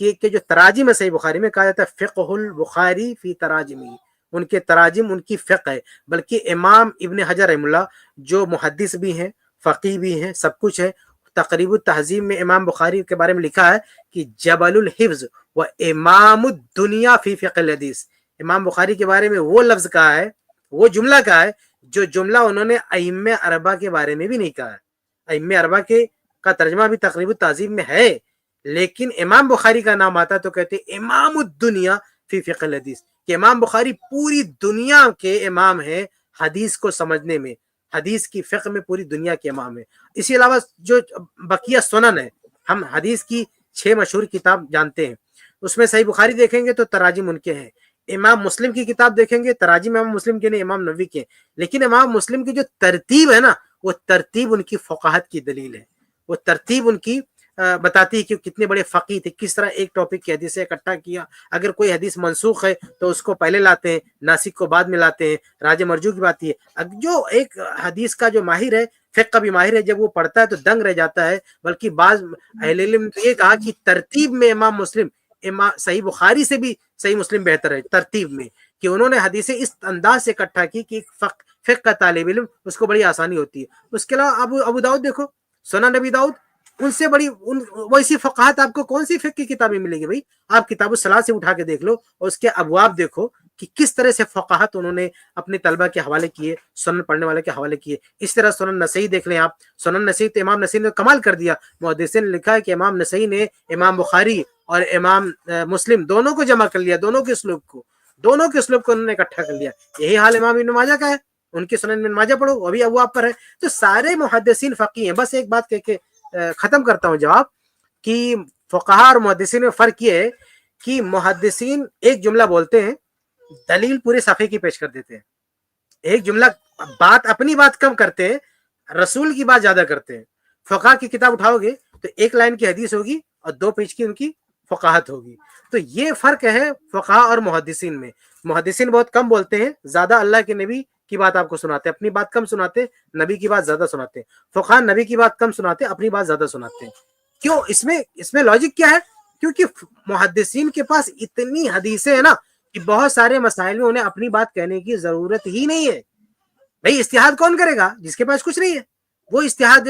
کہ جو تراجم ہے صحیح بخاری میں کہا جاتا ہے فقہ البخاری فی تراجمی، ان کے تراجم ان کی فقہ ہے، بلکہ امام ابن حجر رحمہ اللہ جو محدث بھی ہیں، فقی بھی ہیں، سب کچھ ہے، تقریب التہذیب میں امام بخاری کے بارے میں لکھا ہے کہ جبل الحفظ و امام الدنیا فی فقہ الحدیث. امام بخاری کے بارے میں وہ لفظ کہا ہے، وہ جملہ کہا ہے جو جملہ انہوں نے ائمہ اربعہ کے بارے میں بھی نہیں کہا ہے. ائمہ اربعہ کے کا ترجمہ بھی تقریب التہذیب میں ہے، لیکن امام بخاری کا نام آتا ہے تو کہتے ہیں امام الدنیا فی فقہ الحدیث، کہ امام بخاری پوری دنیا کے امام ہیں حدیث کو سمجھنے میں، حدیث کی فقہ میں پوری دنیا کے امام ہیں. اسی علاوہ جو بقیہ سنن ہے، ہم حدیث کی 6 مشہور کتاب جانتے ہیں، اس میں صحیح بخاری دیکھیں گے تو تراجم ان کے ہیں، امام مسلم کی کتاب دیکھیں گے تراجم امام مسلم کے نہیں، امام نووی کے، لیکن امام مسلم کی جو ترتیب ہے نا، وہ ترتیب ان کی فقاہت کی دلیل ہے، وہ ترتیب ان کی بتاتی ہے کہ کتنے بڑے فقی تھے، کس طرح ایک ٹاپک کی حدیث سے اکٹھا کیا. اگر کوئی حدیث منسوخ ہے تو اس کو پہلے لاتے ہیں، ناسخ کو بعد میں لاتے ہیں، راج مرجو کی بات ہے. جو ایک حدیث کا جو ماہر ہے، فقہ کا بھی ماہر ہے، جب وہ پڑھتا ہے تو دنگ رہ جاتا ہے. بلکہ بعض اہل علم نے یہ کہا کہ ترتیب میں امام مسلم صحیح بخاری سے بھی صحیح مسلم بہتر ہے ترتیب میں، کہ انہوں نے حدیثیں اس انداز سے اکٹھا کی کہ فقہ کا طالب علم اس کو بڑی آسانی ہوتی ہے. اس کے علاوہ ابو داؤد دیکھو، سنن نبی داؤد، ان سے بڑی ویسی فقاہت آپ کو کون سی فقہ کی کتابیں ملیں گی بھائی؟ آپ کتاب الصلاۃ سے اٹھا کے دیکھ لو اور اس کے ابواب دیکھو کہ کس طرح سے فقاہت انہوں نے اپنے طلبہ کے حوالے کیے، سنن پڑھنے والے کے حوالے کیے. اس طرح سنن نسائی دیکھ لیں آپ، سنن نسائی تو امام نسائی نے کمال کر دیا. محدثین نے لکھا ہے کہ امام نسائی نے امام بخاری اور امام مسلم دونوں کو جمع کر لیا، دونوں کے اسلوب کو انہوں نے اکٹھا کر لیا. یہی حال امام ابن ماجہ کا ہے، ان کے سنن ابن ماجہ پڑھو، وہ بھی ابواب پر ہے. تو سارے محدثین فقی ہیں. بس ایک بات کہہ کے ختم کرتا ہوں جواب، کہ فقہاء اور محدثین میں فرق یہ ہے کہ محدثین ایک جملہ بولتے ہیں، دلیل پورے صفحے کی پیش کر دیتے ہیں. ایک جملہ اپنی بات کم کرتے ہیں، رسول کی بات زیادہ کرتے ہیں. فقہ کی کتاب اٹھاؤ گے تو ایک لائن کی حدیث ہوگی اور 2 پیج کی ان کی فقاہت ہوگی. تو یہ فرق ہے فقہاء اور محدثین میں. محدثین بہت کم بولتے ہیں، زیادہ اللہ کے نبی کی بات آپ کو سناتے ہیں، اپنی بات کم سناتے، نبی کی بات زیادہ سناتے ہیں. فقہاء نبی کی بات کم سناتے، اپنی بات زیادہ سناتے ہیں. کیوں؟ اس میں لاجک کیا ہے؟ کیونکہ محدثین کے پاس اتنی حدیثیں ہیں نا کہ بہت سارے مسائل میں انہیں اپنی بات کہنے کی ضرورت ہی نہیں ہے. بھائی اجتہاد کون کرے گا؟ جس کے پاس کچھ نہیں ہے وہ اجتہاد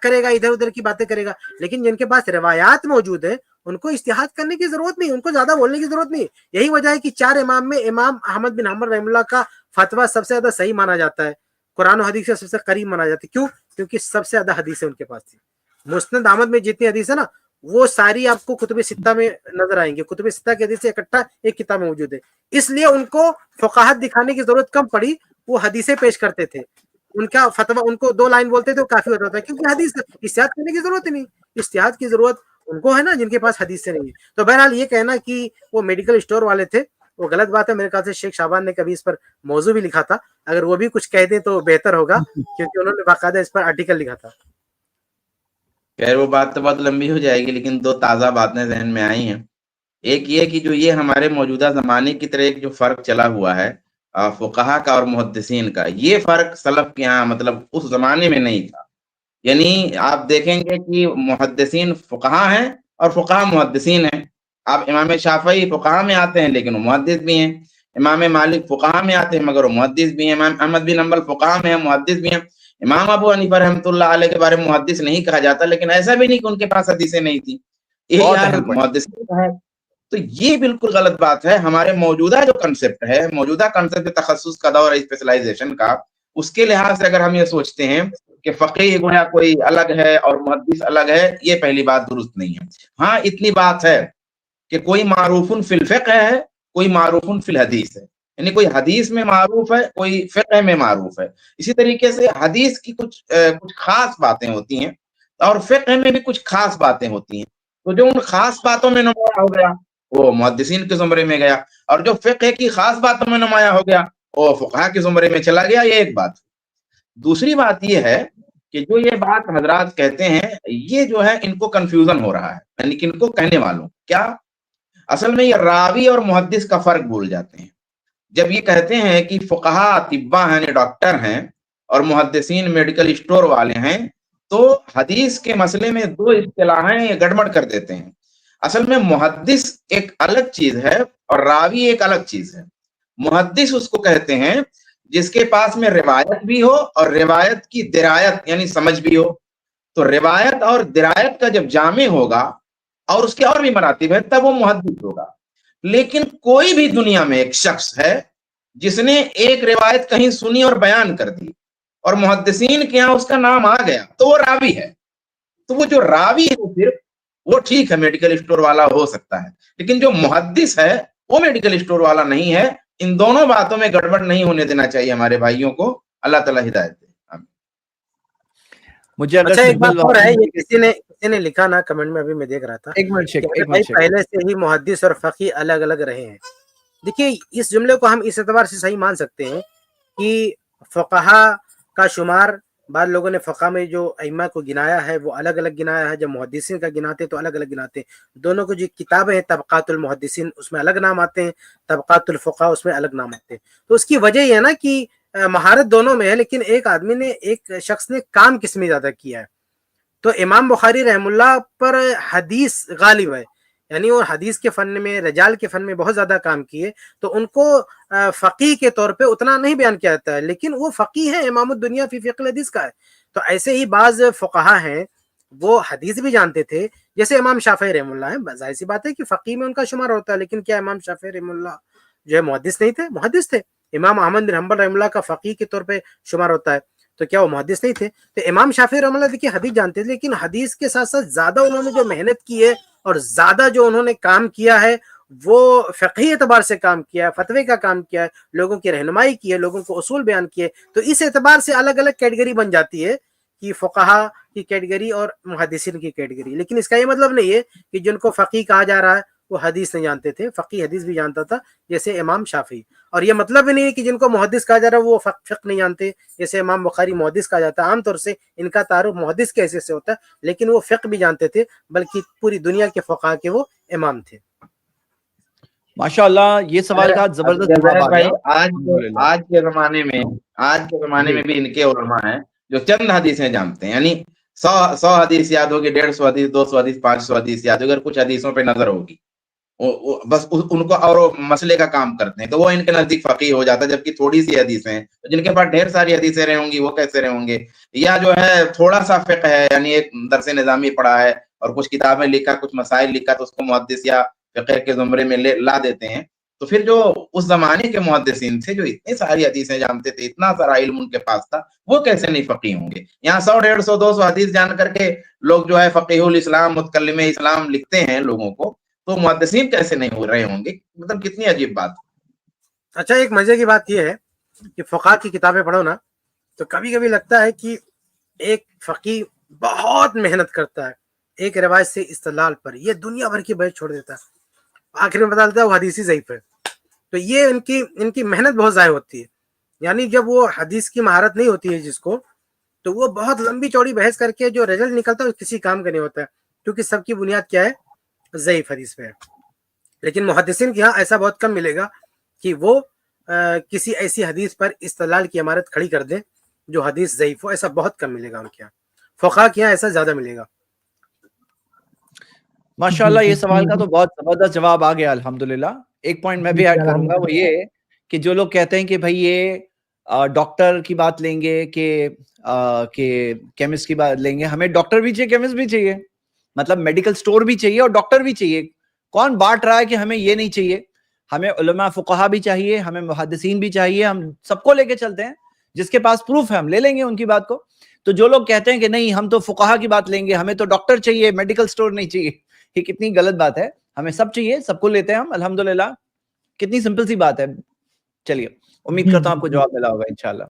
کرے گا، ادھر ادھر کی باتیں کرے گا. لیکن جن کے پاس روایات موجود ہیں ان کو اجتہاد کرنے کی ضرورت نہیں، ان کو زیادہ بولنے کی ضرورت نہیں. یہی وجہ ہے کہ 4 امام میں امام احمد بن حنبل رحمہ اللہ کا فتویٰ سب سے زیادہ صحیح مانا جاتا ہے، قرآن و حدیث سے سب سے قریب مانا جاتا ہے. کیوں؟ کیونکہ سب سے زیادہ حدیثیں ان کے پاس تھی. مسند احمد میں جتنی حدیث ہے نا، وہ ساری آپ کو کتب ستہ میں نظر آئیں گے. کتب ستہ کی حدیث سے اکٹھا ایک کتاب میں موجود ہے. اس لیے ان کو فقاہت دکھانے کی ضرورت کم پڑی، وہ حدیثیں پیش کرتے تھے. ان کا فتویٰ ان کو 2 لائن بولتے تھے وہ کافی ہوتا تھا، کیونکہ حدیث اجتہاد کرنے کی ضرورت ہی نہیں. اجتہاد کی ضرورت ان کو ہے نا جن کے پاس حدیث سے نہیں ہے. تو بہرحال یہ کہنا کہ وہ میڈیکل اسٹور والے تھے وہ غلط بات ہے. میرے خیال سے شیخ شعبان نے کبھی اس پر موضوع بھی لکھا تھا، اگر وہ بھی کچھ کہہ دیں تو بہتر ہوگا، کیونکہ انہوں نے باقاعدہ اس پر آرٹیکل لکھا تھا. خیر وہ بات تو بہت لمبی ہو جائے گی، لیکن 2 تازہ باتیں ذہن میں آئی ہیں. ایک یہ کہ جو یہ ہمارے موجودہ زمانے کی طرح ایک جو فرق چلا ہوا ہے فقہا کا اور محدثین کا، یہ فرق سلف کے یہاں مطلب اس زمانے میں نہیں تھا. یعنی آپ دیکھیں گے کہ محدثین فقہا ہیں اور فقہا محدثین ہیں. آپ امام شافعی فقہا میں آتے ہیں لیکن وہ محدث بھی ہیں، امام مالک فقہا میں آتے ہیں مگر وہ محدث بھی ہیں، امام احمد بن حنبل فقہا میں ہیں محدث بھی ہیں. امام ابو حنیفہ رحمۃ اللہ علیہ کے بارے میں محدث نہیں کہا جاتا، لیکن ایسا بھی نہیں کہ ان کے پاس حدیثیں نہیں تھی. یہی حال محدثین کا ہے. تو یہ بالکل غلط بات ہے. ہمارے موجودہ جو کنسپٹ ہے، موجودہ کنسپٹ تخصص کا دور ہے اسپیشلائزیشن کا، اس کے لحاظ سے اگر ہم یہ سوچتے ہیں کہ فقیہ گویا کوئی الگ ہے اور محدث الگ ہے، یہ پہلی بات درست نہیں ہے. ہاں اتنی بات ہے کہ کوئی معروف فی الفقہ ہے، کوئی معروف فی الحدیث ہے. یعنی کوئی حدیث میں معروف ہے، کوئی فقہ میں معروف ہے. اسی طریقے سے حدیث کی کچھ خاص باتیں ہوتی ہیں اور فقہ میں بھی کچھ خاص باتیں ہوتی ہیں. تو جو ان خاص باتوں میں نمایاں ہو گیا وہ محدثین کے زمرے میں گیا، اور جو فقہ کی خاص باتوں میں نمایاں ہو گیا وہ فقہا کے زمرے میں چلا گیا. یہ ایک بات. دوسری بات یہ ہے کہ جو یہ بات حضرات کہتے ہیں یہ جو ہے ان کو کنفیوژن ہو رہا ہے، یعنی کہ ان کو کہنے والوں کیا اصل میں یہ راوی اور محدث کا فرق بھول جاتے ہیں. جب یہ کہتے ہیں کہ فقہا طباء ہیں یعنی ڈاکٹر ہیں اور محدثین میڈیکل اسٹور والے ہیں، تو حدیث کے مسئلے میں 2 اصطلاحیں گڑبڑ کر دیتے ہیں. اصل میں محدث ایک الگ چیز ہے اور راوی ایک الگ چیز ہے. محدث اس کو کہتے ہیں جس کے پاس میں روایت بھی ہو اور روایت کی درایت یعنی سمجھ بھی ہو. تو روایت اور درایت کا جب جامع ہوگا اور اس کے اور بھی مراتب ہے تب وہ محدث ہوگا. لیکن کوئی بھی دنیا میں ایک شخص ہے جس نے ایک روایت کہیں سنی اور بیان کر دی اور محدثین کے یہاں اس کا نام آ گیا تو وہ راوی ہے. تو وہ جو راوی ہے صرف وہ ٹھیک ہے میڈیکل اسٹور والا ہو سکتا ہے, لیکن جو محدث ہے وہ میڈیکل اسٹور والا نہیں ہے. ان دونوں باتوں میں گڑبڑ نہیں ہونے دینا چاہیے ہمارے بھائیوں کو. اللہ تعالیٰ ہدایت دے. مجھے اچھا ایک بات اور ہے, یہ کسی نے لکھا نا کمنٹ میں, ابھی میں دیکھ رہا تھا, ایک منٹ پہلے سے ہی محدث اور فقیہ الگ الگ رہے ہیں. دیکھیے اس جملے کو ہم اس اعتبار سے صحیح مان سکتے ہیں کہ فقہا کا شمار بعض لوگوں نے فقہ میں جو ائمہ کو گنایا ہے وہ الگ الگ گنایا ہے, جب محدثین کا گناتے تو الگ الگ گناتے ہیں. دونوں کو جو کتابیں ہیں طبقات المحدثین اس میں الگ نام آتے ہیں, طبقات الفقہاء اس میں الگ نام آتے ہیں. تو اس کی وجہ یہ ہے نا کہ مہارت دونوں میں ہے, لیکن ایک آدمی نے ایک شخص نے کام کس میں زیادہ کیا ہے. تو امام بخاری رحم اللہ پر حدیث غالب ہے, یعنی وہ حدیث کے فن میں رجال کے فن میں بہت زیادہ کام کیے, تو ان کو فقیہ کے طور پہ اتنا نہیں بیان کیا جاتا ہے, لیکن وہ فقیہ ہے, امام الدنیا فی فقہ الحدیث کا ہے. تو ایسے ہی بعض فقہا ہیں وہ حدیث بھی جانتے تھے, جیسے امام شافعی رحم اللہ ہے. ظاہر سی بات ہے کہ فقیہ میں ان کا شمار ہوتا ہے, لیکن کیا امام شافعی رحم اللہ جو ہے محدث نہیں تھے؟ محدث تھے. امام احمد بن حنبل رحم اللہ کا فقیہ کے طور پہ شمار ہوتا ہے, تو کیا وہ محدث نہیں تھے؟ تو امام شافعی رحمہ اللہ دیکھیے حدیث جانتے تھے, لیکن حدیث کے ساتھ ساتھ زیادہ انہوں نے جو محنت کی ہے اور زیادہ جو انہوں نے کام کیا ہے وہ فقہی اعتبار سے کام کیا ہے, فتوے کا کام کیا ہے, لوگوں کی رہنمائی کی ہے, لوگوں کو اصول بیان کیے. تو اس اعتبار سے الگ الگ کیٹیگری بن جاتی ہے کہ فقہا کی کیٹیگری اور محدثین کی کیٹیگری. لیکن اس کا یہ مطلب نہیں ہے کہ جن کو فقیہ کہا جا رہا ہے وہ حدیث نہیں جانتے تھے. فقیہ حدیث بھی جانتا تھا جیسے امام شافعی, اور یہ مطلب بھی نہیں ہے کہ جن کو محدث کہا جا رہا ہے وہ فقہ نہیں جانتے, جیسے امام بخاری محدث کہا جاتا ہے. عام طور سے ان کا تعارف محدث کے حیثیت سے ہوتا ہے, لیکن وہ فقہ بھی جانتے تھے, بلکہ پوری دنیا کے فقہا کے وہ امام تھے. ماشاءاللہ یہ سوال کا زبردست جواب آ گیا. آج کے زمانے میں بھی ان کے علماء ہیں جو چند حدیثیں جانتے ہیں, یعنی 100 حدیث یاد ہوگی, 150 حدیث, 200 حدیث, 500 حدیث یاد ہوگی, اگر کچھ حدیثوں پہ نظر ہوگی بس ان کو اور مسئلے کا کام کرتے ہیں, تو وہ ان کے نزدیک فقیہ ہو جاتا ہے. جبکہ تھوڑی سی حدیثیں ہیں, جن کے پاس ڈھیر ساری حدیثیں رہے ہوں گی وہ کیسے رہے ہوں گے. یا جو ہے تھوڑا سا فقہ ہے, یعنی ایک درس نظامی پڑھا ہے اور کچھ کتابیں لکھا, کچھ مسائل لکھا, تو اس کو محدث یا فقہ کے زمرے میں لا دیتے ہیں. تو پھر جو اس زمانے کے محدثین تھے جو اتنی ساری حدیثیں جانتے تھے, اتنا سارا علم ان کے پاس تھا, وہ کیسے نہیں فقیہ ہوں گے. یہاں 100, 150, 200 حدیث جان کر کے لوگ جو ہے فقیہ الاسلام, متکلم اسلام لکھتے ہیں لوگوں کو, تو محدثین کیسے نہیں ہو رہے ہوں گے. مطلب کتنی عجیب بات. اچھا ایک مزے کی بات یہ ہے کہ فقہ کی کتابیں پڑھو نا تو کبھی کبھی لگتا ہے کہ ایک فقیہ بہت محنت کرتا ہے ایک روایت سے استدلال پر, یہ دنیا بھر کی بحث چھوڑ دیتا ہے, آخر میں پتا چلتا ہے وہ حدیثی ضعیف ہے. تو یہ ان کی محنت بہت ضائع ہوتی ہے. یعنی جب وہ حدیث کی مہارت نہیں ہوتی ہے جس کو, تو وہ بہت لمبی چوڑی بحث کر کے جو رزلٹ نکلتا ہے وہ کسی کام کا نہیں ہوتا ہے, کیونکہ سب کی بنیاد کیا ہے, ضعیف حدیث پہ ہے. لیکن محدثین کے ہاں ایسا بہت کم ملے گا کہ وہ کسی ایسی حدیث پر استدلال کی عمارت کھڑی کر دیں جو حدیث ضعیف ہو, ایسا بہت کم ملے گا ان کے یہاں. فقہا کے یہاں ایسا زیادہ ملے گا. ماشاءاللہ یہ سوال کا تو بہت زبردست جواب آ گیا الحمدللہ. ایک پوائنٹ میں بھی ایڈ کروں گا, وہ یہ کہ جو لوگ کہتے ہیں کہ بھائی یہ ڈاکٹر کی بات لیں گے کہ کیمسٹ کی بات لیں گے, ہمیں ڈاکٹر بھی چاہیے, کیمسٹ بھی چاہیے, مطلب میڈیکل سٹور بھی چاہیے اور ڈاکٹر بھی چاہیے. کون بانٹ رہا ہے کہ ہمیں یہ نہیں چاہیے؟ ہمیں علماء فقہا بھی چاہیے, ہمیں محدثین بھی چاہیے, ہم سب کو لے کے چلتے ہیں. جس کے پاس پروف ہے ہم لے لیں گے ان کی بات کو. تو جو لوگ کہتے ہیں کہ نہیں ہم تو فقہا کی بات لیں گے, ہمیں تو ڈاکٹر چاہیے, میڈیکل سٹور نہیں چاہیے, یہ کتنی غلط بات ہے. ہمیں سب چاہیے, سب کو لیتے ہیں ہم الحمدللہ. کتنی سمپل سی بات ہے. چلیے امید کرتا ہوں آپ کو جواب ملا ہوگا انشاءاللہ.